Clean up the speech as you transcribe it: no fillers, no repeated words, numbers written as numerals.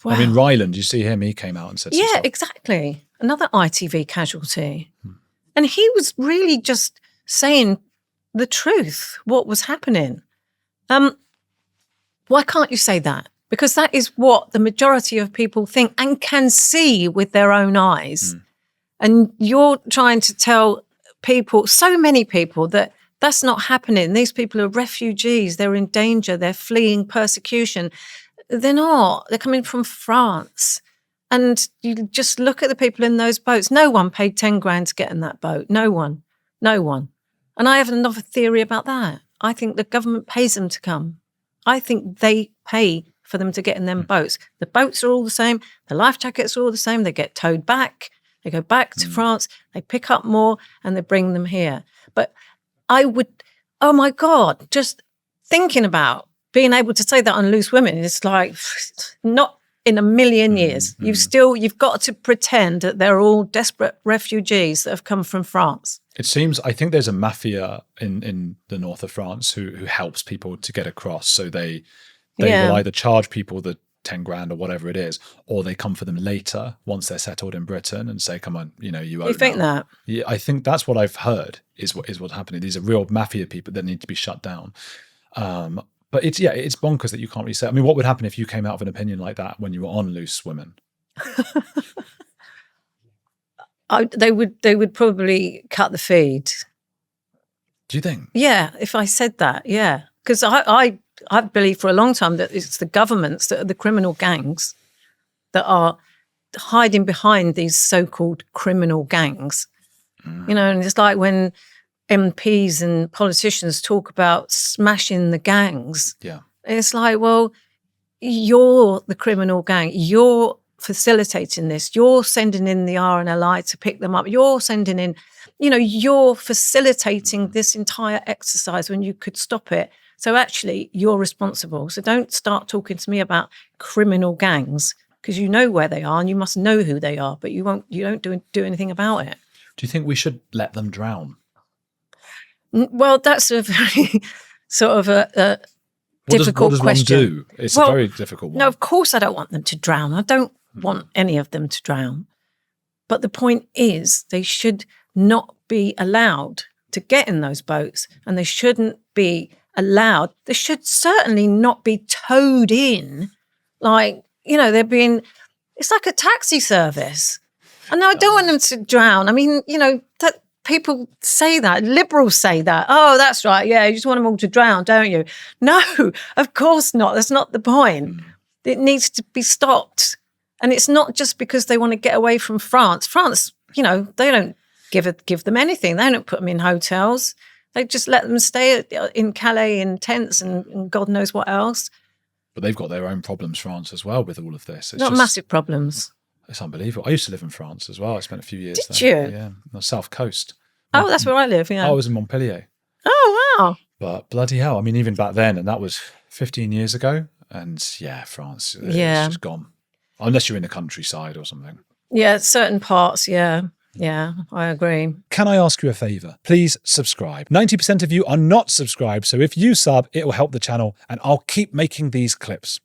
Wow. I mean, Rylan, you see him? He came out and said some Yeah, stuff. exactly. Another ITV casualty. And he was really just saying the truth, what was happening. Why can't you say that? Because that is what the majority of people think and can see with their own eyes. And you're trying to tell people, so many people, that that's not happening. These people are refugees. They're in danger. They're fleeing persecution. They're not. They're coming from France. And you just look at the people in those boats. No one paid 10 grand to get in that boat. No one. No one. And I have another theory about that. I think the government pays them to come. I think they pay for them to get in them boats. The boats are all the same. The life jackets are all the same. They get towed back. They go back to France. They pick up more and they bring them here. But I would, oh my God, just thinking about being able to say that on Loose Women, it's like, not in a million years. You've got to pretend that they're all desperate refugees that have come from France. It seems, I think there's a mafia in the north of France who helps people to get across. So they will either charge people the 10 grand or whatever it is, or they come for them later once they're settled in Britain and say, come on, you owe You think now. that? Yeah, I think that's what I've heard is what's happening. These are real mafia people that need to be shut down. But it's bonkers that you can't really say. I mean, what would happen if you came out of an opinion like that when you were on Loose Women? They would probably cut the feed. Do you think? Yeah, if I said that, yeah. Because I believed for a long time that it's the governments that are the criminal gangs that are hiding behind these so-called criminal gangs. And it's like when MPs and politicians talk about smashing the gangs. Yeah. It's like, well, you're the criminal gang. You're facilitating this. You're sending in the RNLI to pick them up. You're sending in, you're facilitating this entire exercise when you could stop it. So actually, you're responsible. So don't start talking to me about criminal gangs, because you know where they are and you must know who they are, but you don't do anything about it. Do you think we should let them drown? Well, that's a very sort of a difficult question. What does one do? It's a very difficult one. No, of course I don't want them to drown. I don't want any of them to drown. But the point is they should not be allowed to get in those boats, and they shouldn't be allowed. They should certainly not be towed in like, it's like a taxi service. And I don't want them to drown. I mean, that people say that, liberals say that. Oh, that's right. Yeah, you just want them all to drown, don't you? No, of course not. That's not the point. It needs to be stopped. And it's not just because they want to get away from France. France, they don't give them anything. They don't put them in hotels. They just let them stay in Calais in tents and God knows what else. But they've got their own problems, France, as well, with all of this. It's not massive problems. It's unbelievable. I used to live in France as well. I spent a few years there. Did you? Yeah, on the south coast. Oh, that's where I live, yeah. I was in Montpellier. Oh, wow. But bloody hell, I mean, even back then, and that was 15 years ago, and France, it's just gone. Unless you're in the countryside or something. Yeah, certain parts, yeah. Yeah, I agree. Can I ask you a favour? Please subscribe. 90% of you are not subscribed, so if you sub, it will help the channel, and I'll keep making these clips.